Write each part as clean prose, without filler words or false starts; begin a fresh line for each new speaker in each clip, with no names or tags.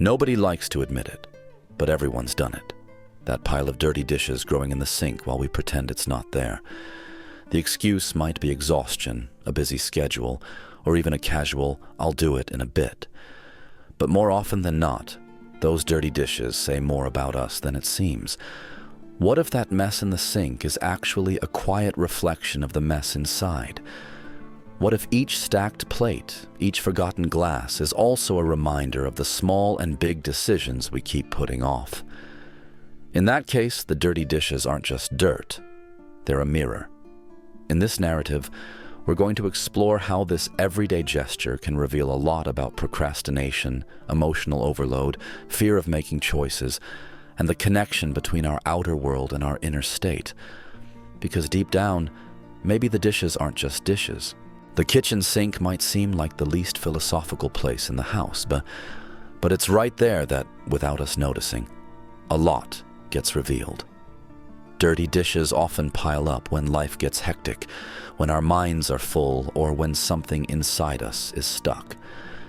Nobody likes to admit it, but everyone's done it. That pile of dirty dishes growing in the sink while we pretend it's not there. The excuse might be exhaustion, a busy schedule, or even a casual, "I'll do it in a bit." But more often than not, those dirty dishes say more about us than it seems. What if that mess in the sink is actually a quiet reflection of the mess inside? What if each stacked plate, each forgotten glass is also a reminder of the small and big decisions we keep putting off? In that case, the dirty dishes aren't just dirt, they're a mirror. In this narrative, we're going to explore how this everyday gesture can reveal a lot about procrastination, emotional overload, fear of making choices, and the connection between our outer world and our inner state. Because deep down, maybe the dishes aren't just dishes. The kitchen sink might seem like the least philosophical place in the house, but it's right there that, without us noticing, a lot gets revealed. Dirty dishes often pile up when life gets hectic, when our minds are full, or when something inside us is stuck.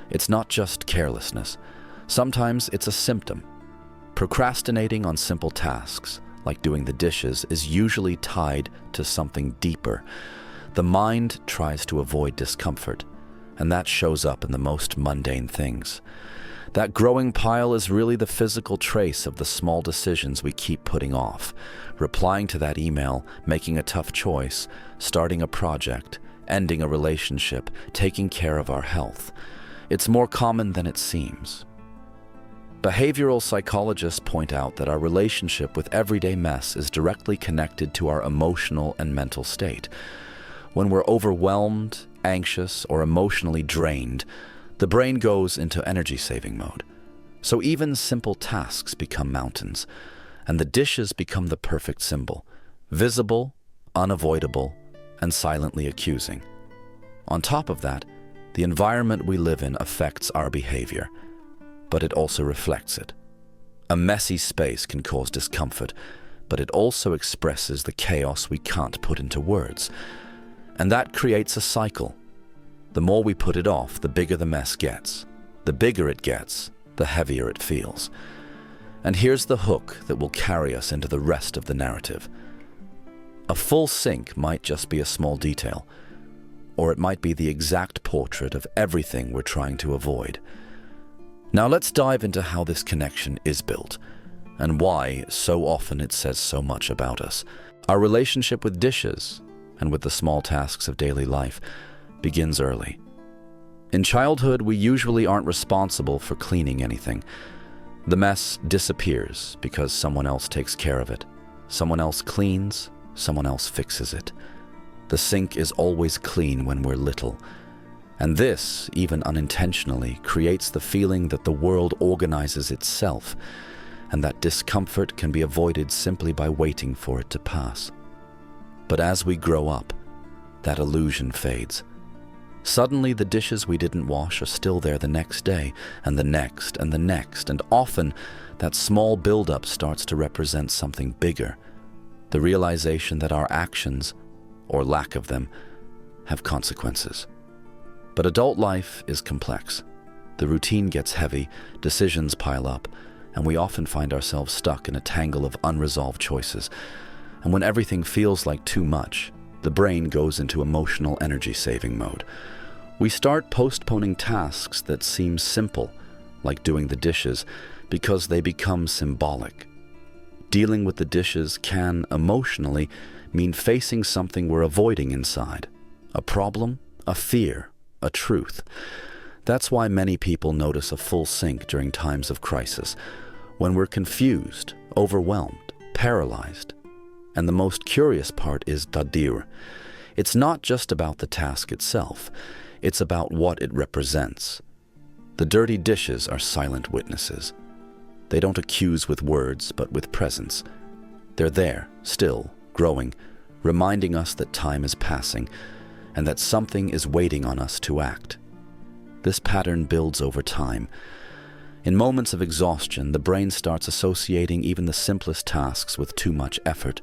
It's not just carelessness. Sometimes it's a symptom. Procrastinating on simple tasks, like doing the dishes, is usually tied to something deeper. The mind tries to avoid discomfort, and that shows up in the most mundane things. That growing pile is really the physical trace of the small decisions we keep putting off. Replying to that email, making a tough choice, starting a project, ending a relationship, taking care of our health. It's more common than it seems. Behavioral psychologists point out that our relationship with everyday mess is directly connected to our emotional and mental state. When we're overwhelmed, anxious, or emotionally drained, the brain goes into energy-saving mode. So even simple tasks become mountains, and the dishes become the perfect symbol: visible, unavoidable, and silently accusing. On top of that, the environment we live in affects our behavior, but it also reflects it. A messy space can cause discomfort, but it also expresses the chaos we can't put into words. And that creates a cycle. The more we put it off, the bigger the mess gets. The bigger it gets, the heavier it feels. And here's the hook that will carry us into the rest of the narrative. A full sink might just be a small detail, or it might be the exact portrait of everything we're trying to avoid. Now let's dive into how this connection is built, and why so often it says so much about us. Our relationship with dishes, and with the small tasks of daily life, begins early. In childhood, we usually aren't responsible for cleaning anything. The mess disappears because someone else takes care of it. Someone else cleans, someone else fixes it. The sink is always clean when we're little. And this, even unintentionally, creates the feeling that the world organizes itself, and that discomfort can be avoided simply by waiting for it to pass. But as we grow up, that illusion fades. Suddenly, the dishes we didn't wash are still there the next day, and the next, and the next, and often that small buildup starts to represent something bigger: the realization that our actions, or lack of them, have consequences. But adult life is complex. The routine gets heavy, decisions pile up, and we often find ourselves stuck in a tangle of unresolved choices. And when everything feels like too much, the brain goes into emotional energy-saving mode. We start postponing tasks that seem simple, like doing the dishes, because they become symbolic. Dealing with the dishes can, emotionally, mean facing something we're avoiding inside: a problem, a fear, a truth. That's why many people notice a full sink during times of crisis, when we're confused, overwhelmed, paralyzed. And the most curious part is tadir. It's not just about the task itself, it's about what it represents. The dirty dishes are silent witnesses. They don't accuse with words, but with presence. They're there, still, growing, reminding us that time is passing, and that something is waiting on us to act. This pattern builds over time. In moments of exhaustion, the brain starts associating even the simplest tasks with too much effort.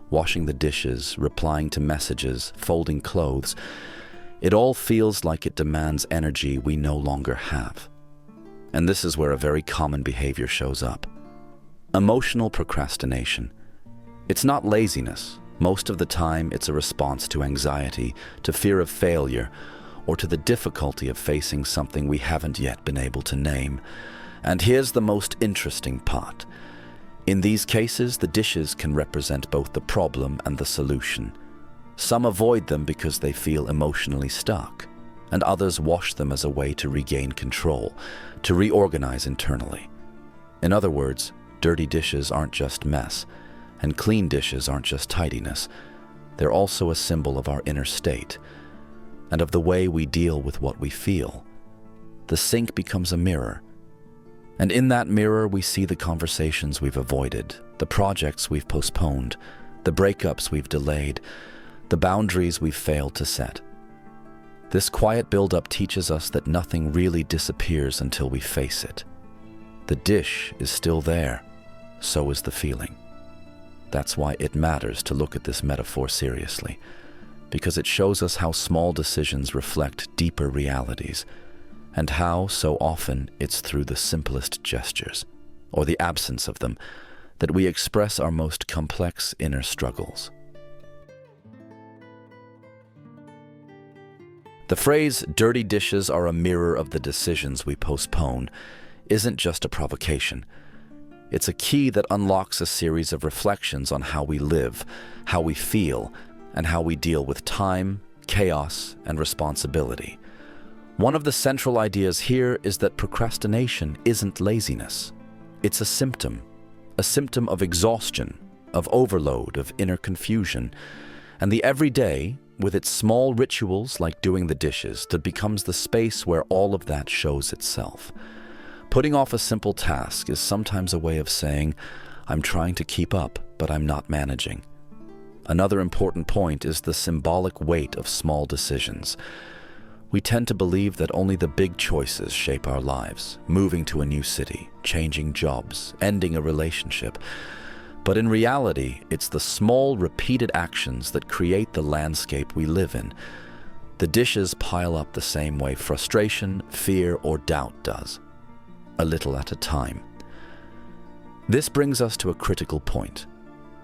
Washing the dishes, replying to messages, folding clothes. It all feels like it demands energy we no longer have. And this is where a very common behavior shows up. Emotional procrastination. It's not laziness. Most of the time, it's a response to anxiety, to fear of failure, or to the difficulty of facing something we haven't yet been able to name. And here's the most interesting part. In these cases, the dishes can represent both the problem and the solution. Some avoid them because they feel emotionally stuck, and others wash them as a way to regain control, to reorganize internally. In other words, dirty dishes aren't just mess, and clean dishes aren't just tidiness. They're also a symbol of our inner state, and of the way we deal with what we feel. The sink becomes a mirror, and in that mirror we see the conversations we've avoided, the projects we've postponed, the breakups we've delayed, the boundaries we've failed to set. This quiet buildup teaches us that nothing really disappears until we face it. The dish is still there, so is the feeling. That's why it matters to look at this metaphor seriously, because it shows us how small decisions reflect deeper realities, and how, so often, it's through the simplest gestures, or the absence of them, that we express our most complex inner struggles. The phrase, "dirty dishes are a mirror of the decisions we postpone," isn't just a provocation. It's a key that unlocks a series of reflections on how we live, how we feel, and how we deal with time, chaos, and responsibility. One of the central ideas here is that procrastination isn't laziness. It's a symptom of exhaustion, of overload, of inner confusion. And the everyday, with its small rituals like doing the dishes, that becomes the space where all of that shows itself. Putting off a simple task is sometimes a way of saying, "I'm trying to keep up, but I'm not managing." Another important point is the symbolic weight of small decisions. We tend to believe that only the big choices shape our lives, moving to a new city, changing jobs, ending a relationship. But in reality, it's the small, repeated actions that create the landscape we live in. The dishes pile up the same way frustration, fear, or doubt does, a little at a time. This brings us to a critical point.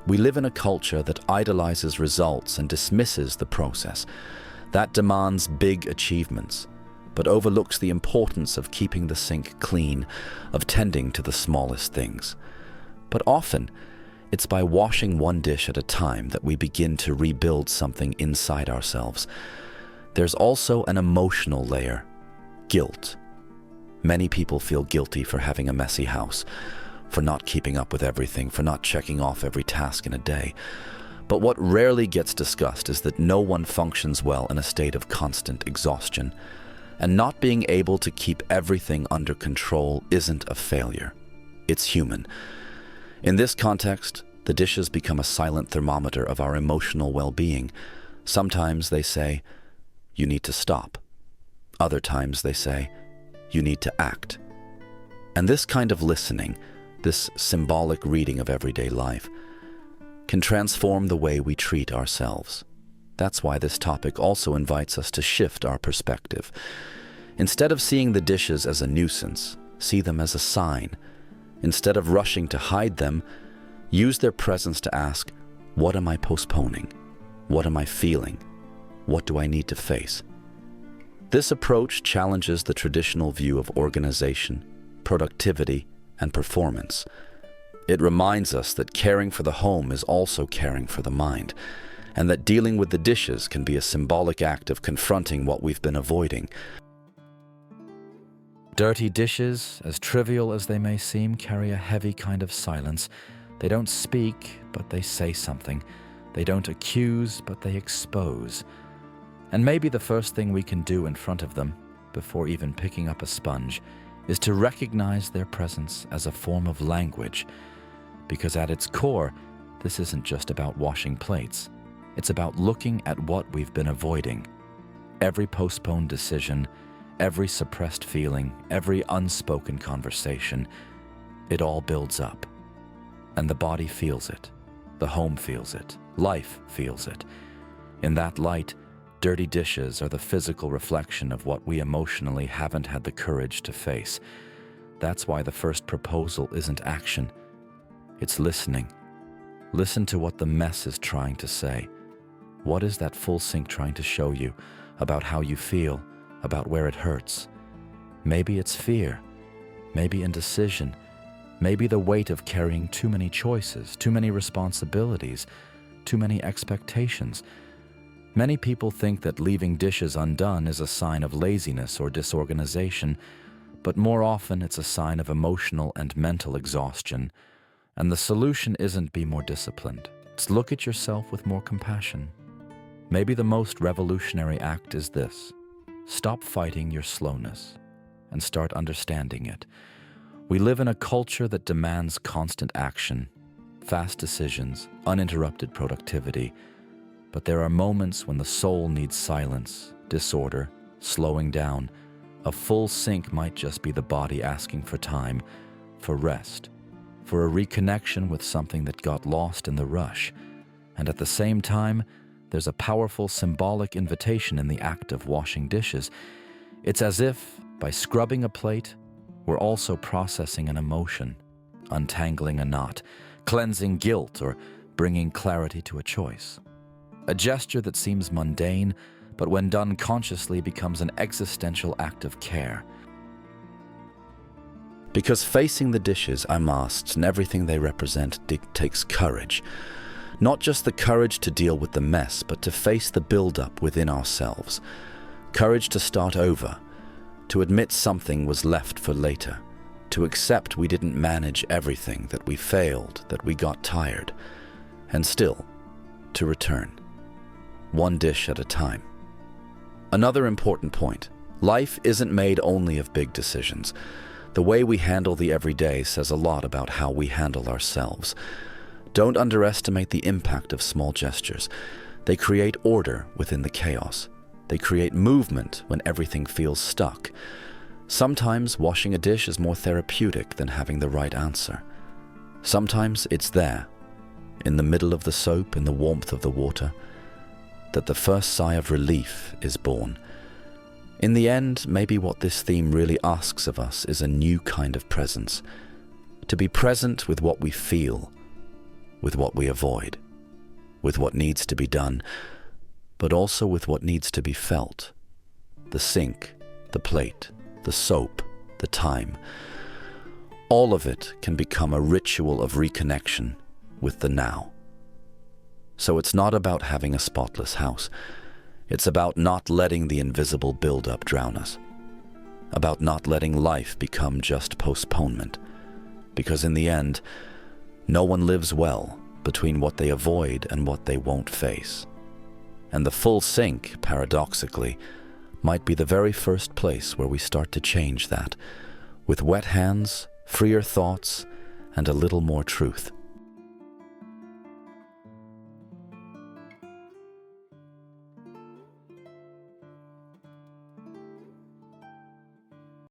We live in a culture that idolizes results and dismisses the process, that demands big achievements, but overlooks the importance of keeping the sink clean, of tending to the smallest things. But often, it's by washing one dish at a time that we begin to rebuild something inside ourselves. There's also an emotional layer, guilt. Many people feel guilty for having a messy house, for not keeping up with everything, for not checking off every task in a day. But what rarely gets discussed is that no one functions well in a state of constant exhaustion, and not being able to keep everything under control isn't a failure. It's human. In this context, the dishes become a silent thermometer of our emotional well-being. Sometimes they say, "You need to stop." Other times they say, "You need to act." And this kind of listening, this symbolic reading of everyday life, can transform the way we treat ourselves. That's why this topic also invites us to shift our perspective. Instead of seeing the dishes as a nuisance, see them as a sign. Instead of rushing to hide them, use their presence to ask, what am I postponing? What am I feeling? What do I need to face? This approach challenges the traditional view of organization, productivity, and performance. It reminds us that caring for the home is also caring for the mind, and that dealing with the dishes can be a symbolic act of confronting what we've been avoiding. Dirty dishes, as trivial as they may seem, carry a heavy kind of silence. They don't speak, but they say something. They don't accuse, but they expose. And maybe the first thing we can do in front of them, before even picking up a sponge, is to recognize their presence as a form of language. Because at its core, this isn't just about washing plates. It's about looking at what we've been avoiding. Every postponed decision, every suppressed feeling, every unspoken conversation, it all builds up. And the body feels it. The home feels it. Life feels it. In that light, dirty dishes are the physical reflection of what we emotionally haven't had the courage to face. That's why the first proposal isn't action. It's listening. Listen to what the mess is trying to say. What is that full sink trying to show you about how you feel, about where it hurts? Maybe it's fear, maybe indecision, maybe the weight of carrying too many choices, too many responsibilities, too many expectations. Many people think that leaving dishes undone is a sign of laziness or disorganization, but more often it's a sign of emotional and mental exhaustion. And the solution isn't be more disciplined. It's look at yourself with more compassion. Maybe the most revolutionary act is this: stop fighting your slowness and start understanding it. We live in a culture that demands constant action, fast decisions, uninterrupted productivity. But there are moments when the soul needs silence, disorder, slowing down. A full sink might just be the body asking for time, for rest, for a reconnection with something that got lost in the rush. And at the same time, there's a powerful symbolic invitation in the act of washing dishes. It's as if, by scrubbing a plate, we're also processing an emotion, untangling a knot, cleansing guilt, or bringing clarity to a choice. A gesture that seems mundane, but when done consciously becomes an existential act of care. Because facing the dishes, our masts, and everything they represent takes courage. Not just the courage to deal with the mess, but to face the build-up within ourselves. Courage to start over, to admit something was left for later, to accept we didn't manage everything, that we failed, that we got tired, and still to return, one dish at a time. Another important point: life isn't made only of big decisions. The way we handle the everyday says a lot about how we handle ourselves. Don't underestimate the impact of small gestures. They create order within the chaos. They create movement when everything feels stuck. Sometimes washing a dish is more therapeutic than having the right answer. Sometimes it's there, in the middle of the soap, in the warmth of the water, that the first sigh of relief is born. In the end, maybe what this theme really asks of us is a new kind of presence. To be present with what we feel, with what we avoid, with what needs to be done, but also with what needs to be felt. The sink, the plate, the soap, the time. All of it can become a ritual of reconnection with the now. So it's not about having a spotless house. It's about not letting the invisible build-up drown us. About not letting life become just postponement. Because in the end, no one lives well between what they avoid and what they won't face. And the full sink, paradoxically, might be the very first place where we start to change that, with wet hands, freer thoughts, and a little more truth.